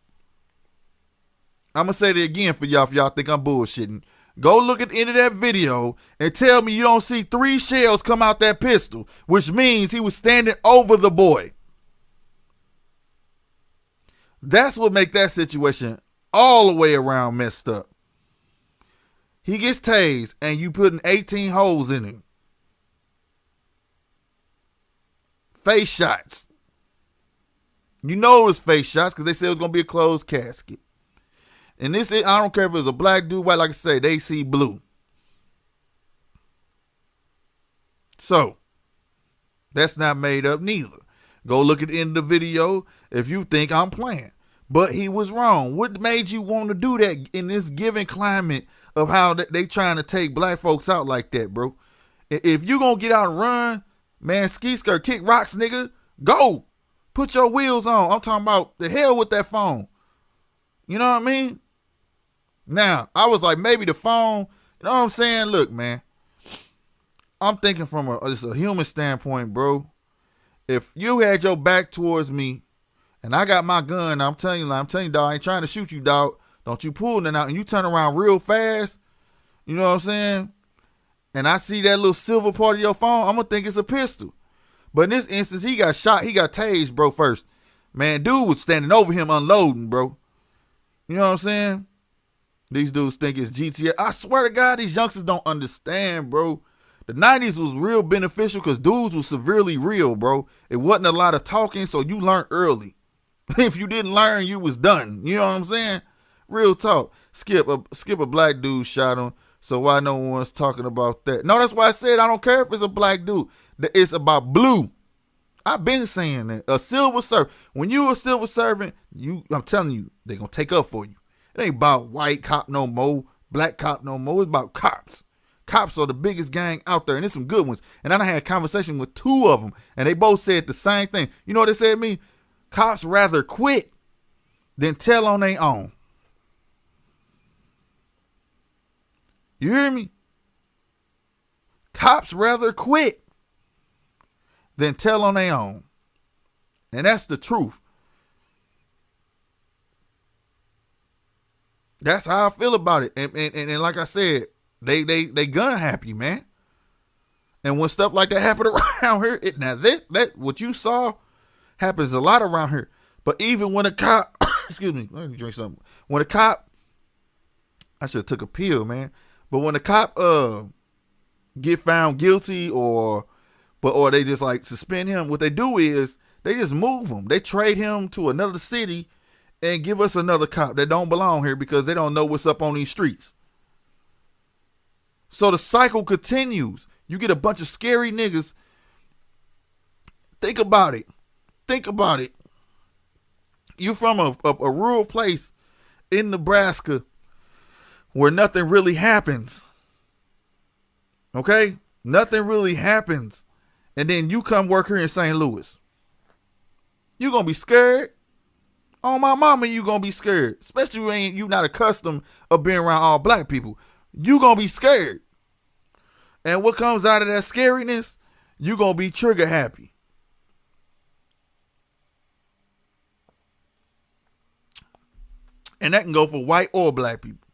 I'm going to say that again for y'all if y'all think I'm bullshitting. Go look at the end of that video and tell me you don't see 3 shells come out that pistol, which means he was standing over the boy. That's what make that situation all the way around messed up. He gets tased and you putting 18 holes in him. Face shots. You know it was face shots because they said it was going to be a closed casket. And this, I don't care if it was a black dude, white, like I say, they see blue. So, that's not made up neither. Go look at the end of the video if you think I'm playing. But he was wrong. What made you want to do that in this given climate of how they trying to take black folks out like that, bro? If you gonna get out and run, man, ski skirt, kick rocks, nigga, go. Put your wheels on. I'm talking about the hell with that phone. You know what I mean? Now, I was like, maybe the phone, you know what I'm saying? Look, man, I'm thinking from a human standpoint, bro. If you had your back towards me and I got my gun, I'm telling you, dog, I ain't trying to shoot you, dog. Don't you pull it out and you turn around real fast, you know what I'm saying? And I see that little silver part of your phone, I'm going to think it's a pistol. But in this instance, he got shot. He got tased, bro, first. Man, dude was standing over him unloading, bro. You know what I'm saying? These dudes think it's GTA. I swear to God, these youngsters don't understand, bro. The 90s was real beneficial because dudes was severely real, bro. It wasn't a lot of talking, so you learned early. If you didn't learn, you was done. You know what I'm saying? Real talk. Skip a black dude shot him, so why no one's talking about that? No, that's why I said I don't care if it's a black dude. It's about blue. I've been saying that. A silver servant. When you a silver servant, I'm telling you, they're going to take up for you. It ain't about white cop no more, black cop no more. It's about cops. Cops are the biggest gang out there, and there's some good ones. And I done had a conversation with 2 of them, and they both said the same thing. You know what they said to me? Cops rather quit than tell on their own. You hear me? Cops rather quit than tell on their own. And that's the truth. That's how I feel about it. And like I said, they gun happy, man. And when stuff like that happen around here, that what you saw happens a lot around here. But even when a cop, excuse me, let me drink something. When a cop, I should have took a pill, man. But when a cop get found guilty or they just like suspend him, what they do is they just move him. They trade him to another city and give us another cop that don't belong here because they don't know what's up on these streets. So the cycle continues. You get a bunch of scary niggas. Think about it. Think about it. You from a rural place in Nebraska where nothing really happens. Okay? Nothing really happens. And then you come work here in St. Louis. You gonna be scared? Oh, my mama, you gonna be scared. Especially when you not accustomed of being around all black people. You gonna be scared. And what comes out of that scariness, you gonna be trigger happy. And that can go for white or black people.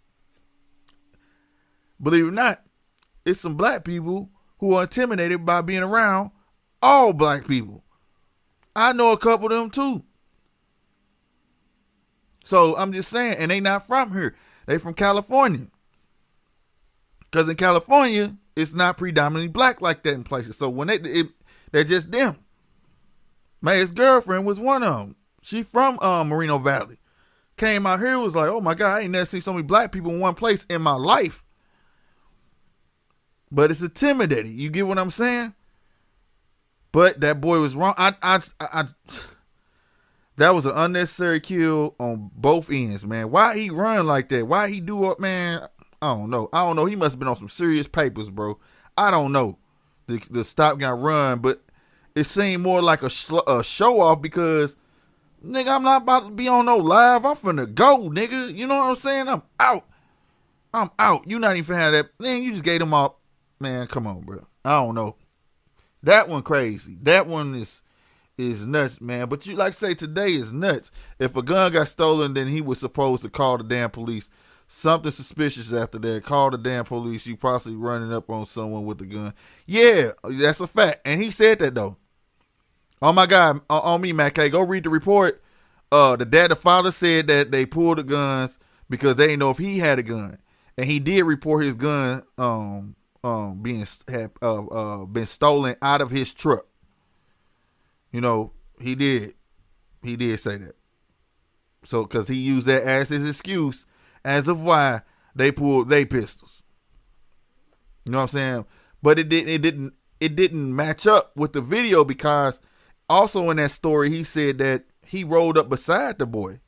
Believe it or not, it's some black people who are intimidated by being around all black people. I know a couple of them too. So I'm just saying, and they not from here. They from California. Because in California, it's not predominantly black like that in places. So when they're just them. My ex-girlfriend was one of them. She from Moreno Valley. Came out here, was like, oh my God, I ain't never seen so many black people in one place in my life. But it's intimidating. You get what I'm saying? But that boy was wrong. That was an unnecessary kill on both ends, man. Why he run like that? Why he do up, man? I don't know. He must have been on some serious papers, bro. I don't know. The stop got run, but it seemed more like a show off because, nigga, I'm not about to be on no live. I'm finna go, nigga. You know what I'm saying? I'm out. You not even have that. Man, you just gave them up. Man, come on, bro. I don't know. That one crazy. That one is nuts, man. But you like say today is nuts. If a gun got stolen, then he was supposed to call the damn police. Something suspicious after that. Call the damn police. You possibly running up on someone with a gun. Yeah, that's a fact. And he said that though. Oh my God, on me, Matt K. Go read the report. The father said that they pulled the guns because they didn't know if he had a gun, and he did report his gun been stolen out of his truck. You know, he did say that. So, because he used that as his excuse as of why they pulled their pistols. You know what I'm saying? But it didn't match up with the video because Also in that story, he said that he rolled up beside the boy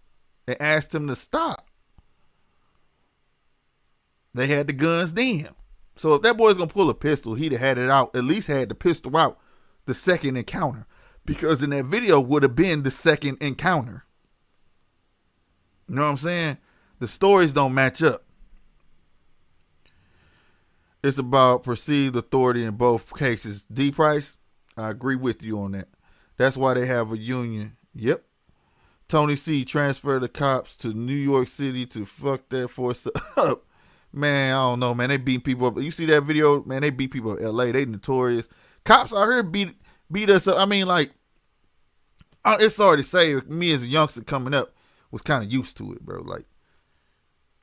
and asked him to stop. They had the guns then. So if that boy's going to pull a pistol, he'd have had it out, at least had the pistol out the second encounter. Because in that video would have been the second encounter. You know what I'm saying? The stories don't match up. It's about perceived authority in both cases. D Price, I agree with you on that. That's why they have a union. Yep. Tony C transferred the cops to New York City to fuck that force up. Man, I don't know, man. They beat people up. You see that video? Man, they beat people up in LA. They notorious. Cops out here beat us up. I mean, like, it's sorry to say, me as a youngster coming up was kind of used to it, bro. Like,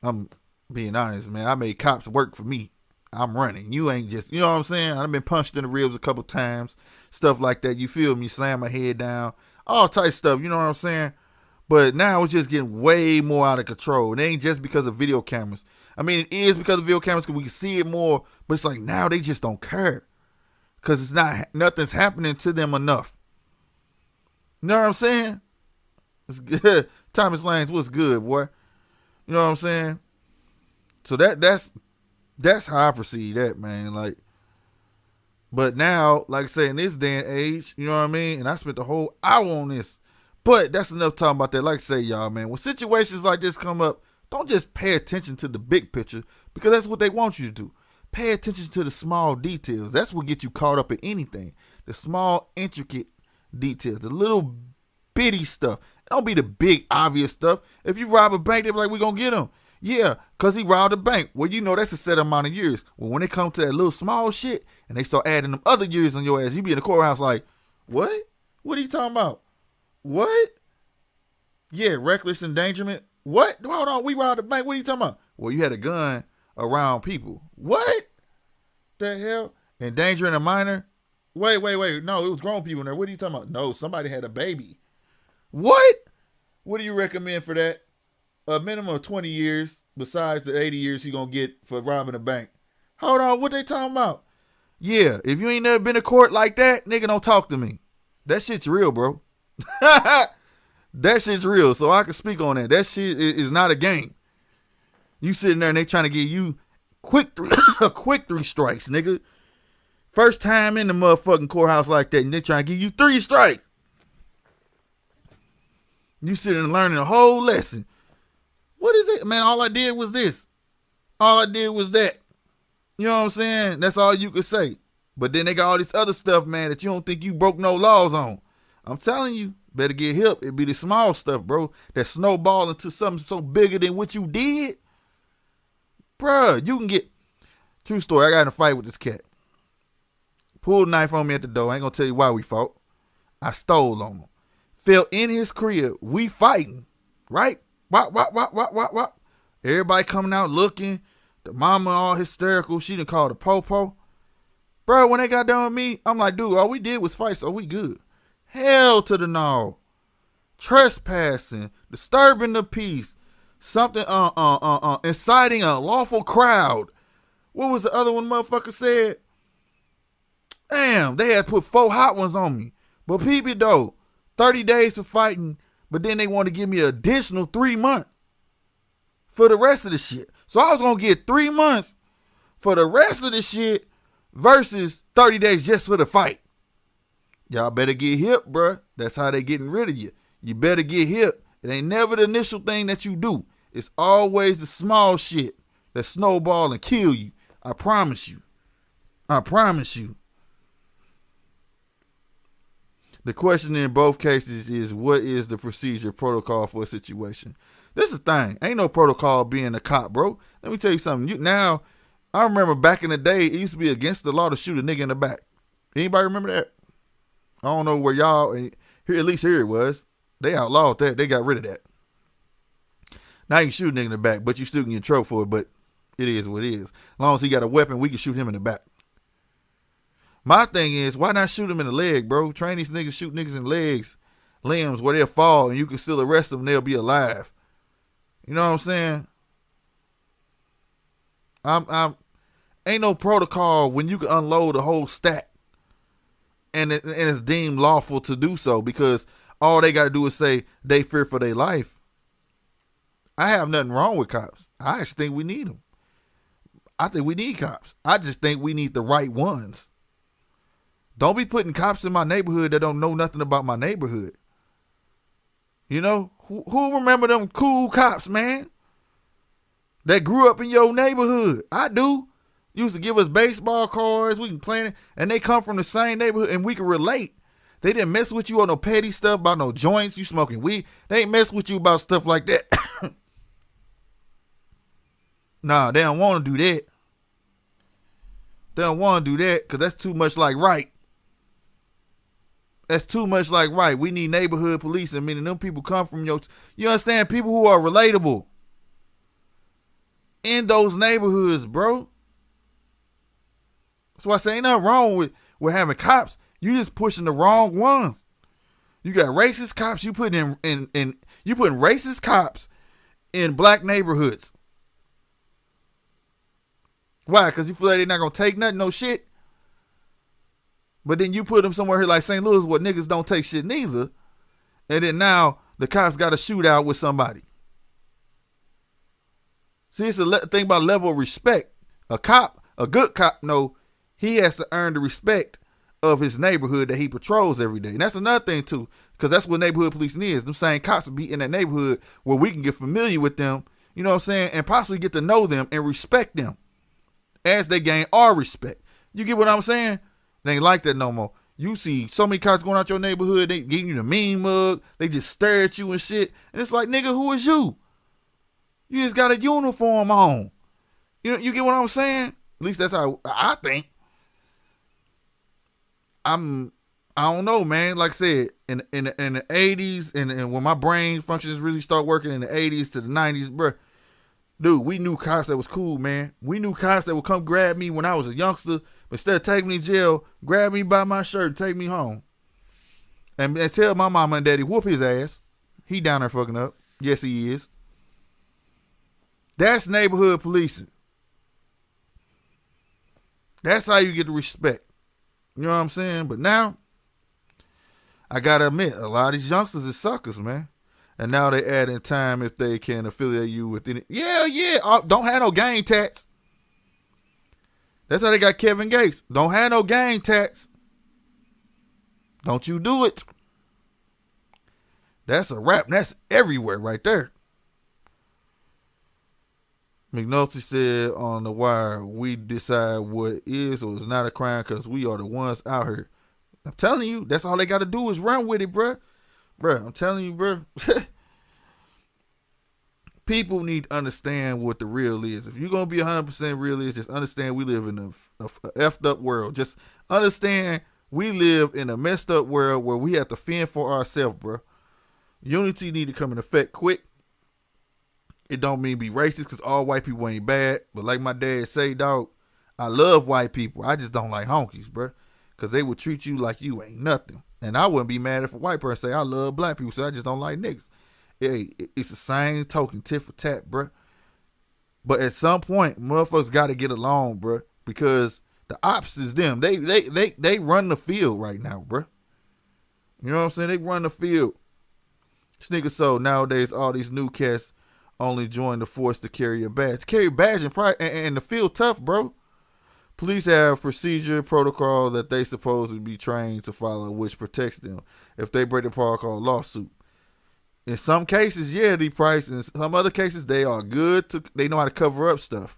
I'm being honest, man. I made cops work for me. I'm running. You ain't just, you know what I'm saying? I've been punched in the ribs a couple times. Stuff like that. You feel me? Slam my head down. All type of stuff. You know what I'm saying? But now it's just getting way more out of control. It ain't just because of video cameras. I mean, it is because of video cameras because we can see it more. But it's like now they just don't care. Because nothing's happening to them enough. You know what I'm saying? It's good. Thomas Lanes, what's good, boy? You know what I'm saying? So that's how I perceive that, man. Like, but now, like I say, in this day and age, you know what I mean? And I spent the whole hour on this. But that's enough talking about that. Like I say, y'all, man, when situations like this come up, don't just pay attention to the big picture because that's what they want you to do. Pay attention to the small details. That's what gets you caught up in anything. The small, intricate details, the little bitty stuff. Don't be the big, obvious stuff. If you rob a bank, they be like, we're going to get him. Yeah, because he robbed a bank. Well, you know that's a set amount of years. Well, when it comes to that little small shit and they start adding them other years on your ass, you be in the courthouse like, what? What are you talking about? What? Yeah, reckless endangerment. What? Hold on, we robbed a bank. What are you talking about? Well, you had a gun around people. What? The hell? Endangering a minor? Wait. No, it was grown people in there. What are you talking about? No, somebody had a baby. What? What do you recommend for that? A minimum of 20 years besides the 80 years you're going to get for robbing a bank. Hold on, what they talking about? Yeah, if you ain't never been to court like that, nigga, don't talk to me. That shit's real, bro. That shit's real, so I can speak on that. That shit is not a game. You sitting there and they trying to give you quick 3 strikes, nigga. First time in the motherfucking courthouse like that, and they trying to give you 3 strikes. You sitting and learning a whole lesson. What is it? Man, all I did was this. All I did was that. You know what I'm saying? That's all you could say. But then they got all this other stuff, man, that you don't think you broke no laws on. I'm telling you, better get hip. It be the small stuff, bro, that snowball into something so bigger than what you did. Bruh, you can get... True story, I got in a fight with this cat. Pulled a knife on me at the door. I ain't gonna tell you why we fought. I stole on him. Fell in his crib. We fighting, right? What? Everybody coming out looking. The mama all hysterical. She done called the po-po. Bro, when they got done with me, I'm like, dude, all we did was fight, so we good. Hell to the no. Trespassing, disturbing the peace, something, inciting a lawful crowd. What was the other one motherfucker said? Damn, they had put 4 hot ones on me. But peep it though, 30 days for fighting, but then they want to give me an additional 3 months for the rest of the shit. So I was going to get 3 months for the rest of the shit versus 30 days just for the fight. Y'all better get hip, bruh. That's how they getting rid of you. You better get hip. It ain't never the initial thing that you do. It's always the small shit that snowball and kill you. I promise you. I promise you. The question in both cases is, what is the procedure protocol for a situation? This is the thing. Ain't no protocol being a cop, bro. Let me tell you something. Now, I remember back in the day, it used to be against the law to shoot a nigga in the back. Anybody remember that? I don't know where y'all, here at least here it was. They outlawed that. They got rid of that. Now you can shoot a nigga in the back, but you still can get in trouble for it, but it is what it is. As long as he got a weapon, we can shoot him in the back. My thing is, why not shoot him in the leg, bro? Train these niggas, shoot niggas in legs, limbs, where they'll fall, and you can still arrest them and they'll be alive. You know what I'm saying? Ain't no protocol when you can unload a whole stack and it's deemed lawful to do so because all they got to do is say they fear for their life. I have nothing wrong with cops. I actually think we need them. I think we need cops. I just think we need the right ones. Don't be putting cops in my neighborhood that don't know nothing about my neighborhood. You know, who remember them cool cops, man? That grew up in your neighborhood. I do. Used to give us baseball cards. We can play it. And they come from the same neighborhood and we can relate. They didn't mess with you on no petty stuff about no joints. You smoking weed. They ain't mess with you about stuff like that. Nah, they don't want to do that. They don't want to do that because that's too much like right. That's too much like right. We need neighborhood policing, meaning them people come from you understand, people who are relatable in those neighborhoods, bro. That's why I say ain't nothing wrong with having cops. You just pushing the wrong ones. You got racist cops. You putting you putting racist cops in black neighborhoods. Why? Because you feel like they're not gonna take nothing, no shit. But then you put them somewhere here like St. Louis where niggas don't take shit neither. And then now the cops got a shootout with somebody. See, it's a thing about level of respect. A cop, a good cop, he has to earn the respect of his neighborhood that he patrols every day. And that's another thing too, because that's what neighborhood policing is. Them same cops will be in that neighborhood where we can get familiar with them, you know what I'm saying, and possibly get to know them and respect them as they gain our respect. You get what I'm saying? They ain't like that no more. You see so many cops going out your neighborhood, they giving you the mean mug, they just stare at you and shit. And it's like, nigga, who is you? You just got a uniform on. You get what I'm saying? At least that's how I think. I don't know, man. Like I said, in the 80s and when my brain functions really start working in the 80s to the 90s, bro. Dude, we knew cops that was cool, man. We knew cops that would come grab me when I was a youngster. But instead of taking me to jail, grab me by my shirt and take me home. And tell my mama and daddy, whoop his ass. He down there fucking up. Yes, he is. That's neighborhood policing. That's how you get the respect. You know what I'm saying? But now, I gotta admit, a lot of these youngsters is suckers, man. And now they add in time if they can affiliate you with any. Yeah. Don't have no gang tats. That's how they got Kevin Gates. Don't have no gang tats. Don't you do it. That's a wrap. That's everywhere right there. McNulty said on The Wire, we decide what is or is not a crime because we are the ones out here. I'm telling you, that's all they got to do is run with it, bruh. Bruh, I'm telling you, bruh. People need to understand what the real is. If you're going to be 100% real, just understand we live in a effed up world. Just understand we live in a messed up world where we have to fend for ourselves, bruh. Unity need to come in effect quick. It don't mean be racist because all white people ain't bad. But like my dad say, dog, I love white people. I just don't like honkies, bruh. Because they would treat you like you ain't nothing. And I wouldn't be mad if a white person say, I love black people, so I just don't like niggas. It's the same token, tit for tat, bruh. But at some point, motherfuckers got to get along, bruh. Because the ops is them. They run the field right now, bruh. You know what I'm saying? They run the field. This nigga, so nowadays, all these new cats only join the force to carry a badge. To carry a badge and the field tough, bro. Police have procedure, protocol that they supposedly be trained to follow, which protects them if they break the protocol lawsuit. In some cases, yeah, they price. In some other cases, they are good. They know how to cover up stuff.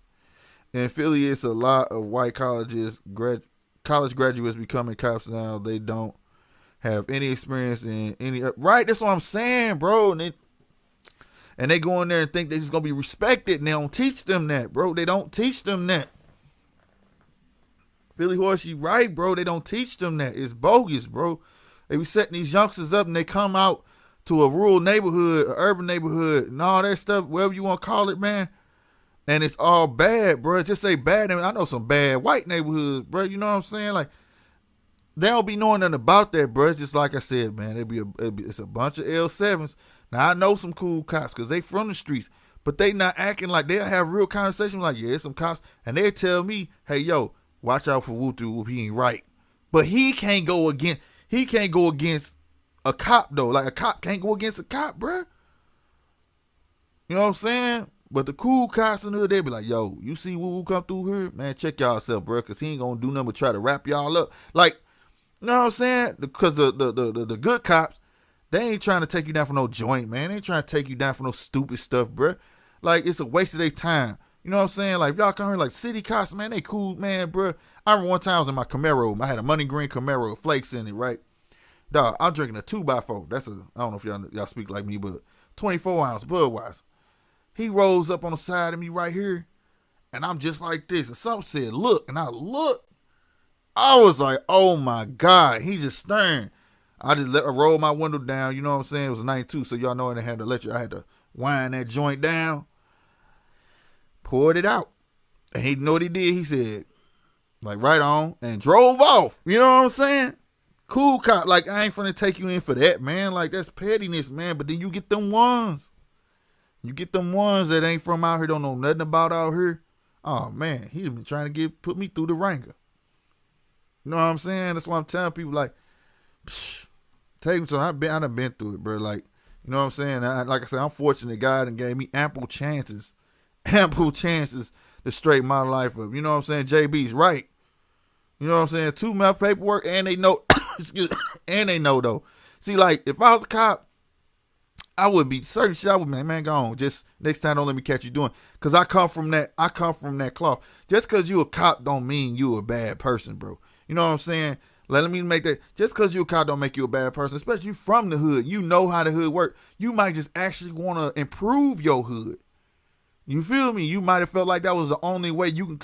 In Philly, it's a lot of white college graduates becoming cops now. They don't have any experience in any. Right, that's what I'm saying, bro. And they go in there and think they're just going to be respected, and they don't teach them that, bro. They don't teach them that. Philly Horse, you right, bro. They don't teach them that. It's bogus, bro. They be setting these youngsters up, and they come out to a rural neighborhood, an urban neighborhood, and all that stuff, whatever you want to call it, man. And it's all bad, bro. Just say bad. I know some bad white neighborhoods, bro. You know what I'm saying? Like, they don't be knowing nothing about that, bro. It's just like I said, man. It's a bunch of L7s. Now, I know some cool cops because they from the streets, but they not acting like they'll have real conversations like, yeah, it's some cops, and they tell me, hey, yo, watch out for Whoop-de-Whoop. He ain't right. But he can't go against a cop though. Like a cop can't go against a cop, bruh. You know what I'm saying? But the cool cops in there, they be like, yo, you see Woo come through here? Man, check y'all self, bro, because he ain't gonna do nothing but try to wrap y'all up. Like, you know what I'm saying? Because the good cops, they ain't trying to take you down for no joint, man. They ain't trying to take you down for no stupid stuff, bro. Like, it's a waste of their time. You know what I'm saying? Like, if y'all come here like city cops, man, they cool, man, bro. I remember one time I was in my Camaro. I had a money green Camaro, flakes in it, right? Dog, I'm drinking a 2x4. I don't know if y'all speak like me, but 24-ounce Budweiser. He rolls up on the side of me right here, and I'm just like this. And something said, look, and I look. I was like, oh my God, he just staring. I just roll my window down, you know what I'm saying? It was a 92, so y'all know I had to wind that joint down, poured it out. And he know what he did? He said, like, right on, and drove off. You know what I'm saying? Cool cop, like, I ain't finna take you in for that, man. Like, that's pettiness, man. But then you get them ones. You get them ones that ain't from out here, don't know nothing about out here. Oh, man, he been trying to put me through the ringer. You know what I'm saying? That's why I'm telling people, like, take me. So I done been through it, bro. Like, you know what I'm saying? Like I said, I'm fortunate God and gave me ample chances to straighten my life up. You know what I'm saying? JB's right. You know what I'm saying? 2 month paperwork, and they know, excuse me, and they know though. See, like, if I was a cop, I would be certain shit. I would, man, go on. Just next time, don't let me catch you doing. Cause I come from that cloth. Just cause you a cop don't mean you a bad person, bro. You know what I'm saying? Let me make that. Just cause you a cop don't make you a bad person. Especially you from the hood. You know how the hood work. You might just actually want to improve your hood. You feel me? You might have felt like that was the only way you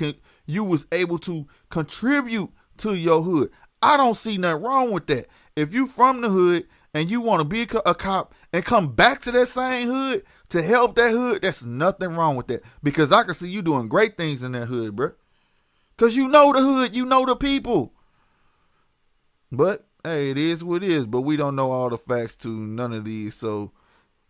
was able to contribute to your hood. I don't see nothing wrong with that. If you from the hood and you want to be a cop and come back to that same hood to help that hood, that's nothing wrong with that. Because I can see you doing great things in that hood, bro. Because you know the hood, you know the people. But, hey, it is what it is. But we don't know all the facts to none of these, so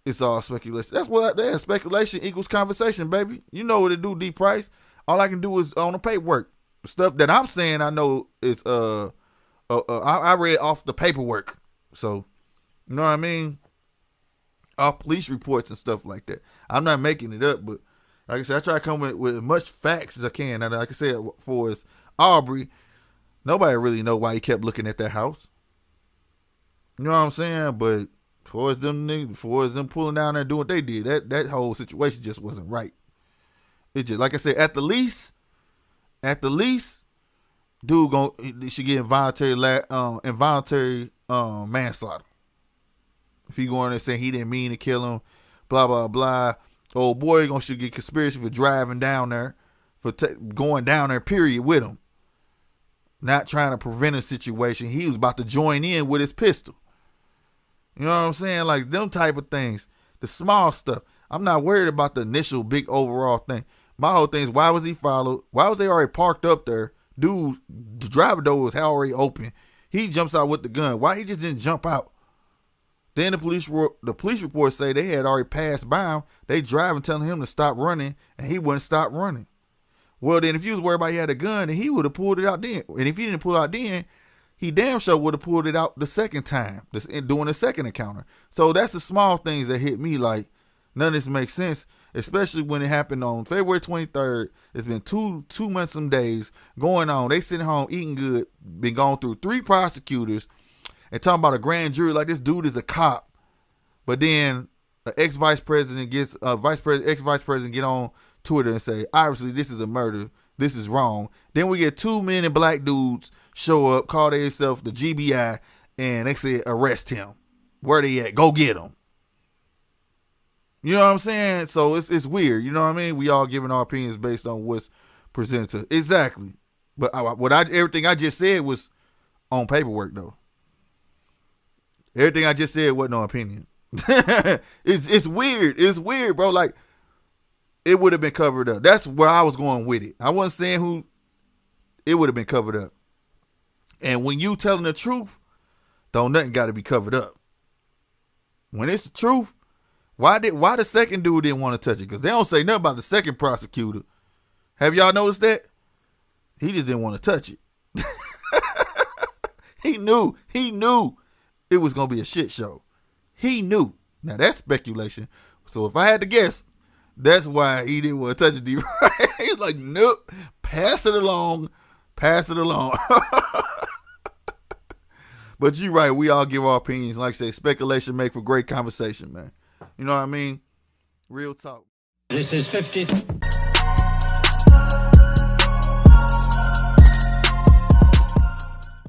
it's all speculation. That's what that is. Speculation equals conversation, baby. You know what it do, D Price. All I can do is on the paperwork. The stuff that I'm saying I know is I read off the paperwork. So, you know what I mean? Off police reports and stuff like that. I'm not making it up, but like I said, I try to come with as much facts as I can. And like I said, for as Arbery, nobody really know why he kept looking at that house. You know what I'm saying? But for as them pulling down there and doing what they did, that whole situation just wasn't right. It just, like I said, at the least, dude should get involuntary manslaughter. If he going there saying he didn't mean to kill him, blah blah blah. Old boy should get conspiracy for driving down there, for going down there, period, with him. Not trying to prevent a situation. He was about to join in with his pistol. You know what I'm saying? Like them type of things. The small stuff. I'm not worried about the initial big overall thing. My whole thing is, why was he followed? Why was they already parked up there? Dude, the driver door was already open. He jumps out with the gun. Why he just didn't jump out? Then the police reports say they had already passed by him. They driving, telling him to stop running, and he wouldn't stop running. Well, then if you was worried about he had a gun, then he would have pulled it out then. And if he didn't pull it out then, he damn sure would have pulled it out the second time, doing the second encounter. So that's the small things that hit me. Like, none of this makes sense, especially when it happened on February 23rd. It's been two months, some days going on. They sitting home eating good, been going through 3 prosecutors, and talking about a grand jury like this dude is a cop. But then an ex-vice president get on Twitter and say, obviously this is a murder. This is wrong. Then we get 2 men and black dudes show up, call themselves the GBI, and they say arrest him. Where they at? Go get him. You know what I'm saying? So it's weird. You know what I mean? We all giving our opinions based on what's presented to. Exactly. But everything I just said was on paperwork though. Everything I just said wasn't no opinion. It's weird. It's weird, bro. Like, it would have been covered up. That's where I was going with it. I wasn't saying who. It would have been covered up. And when you telling the truth, don't nothing got to be covered up. When it's the truth, why the second dude didn't want to touch it? Because they don't say nothing about the second prosecutor. Have y'all noticed that? He just didn't want to touch it. He knew it was gonna be a shit show. He knew. Now that's speculation. So if I had to guess, that's why he didn't want to touch it. He's like, nope, pass it along. But you're right. We all give our opinions. Like I say, speculation make for great conversation, man. You know what I mean? Real talk. This is 50.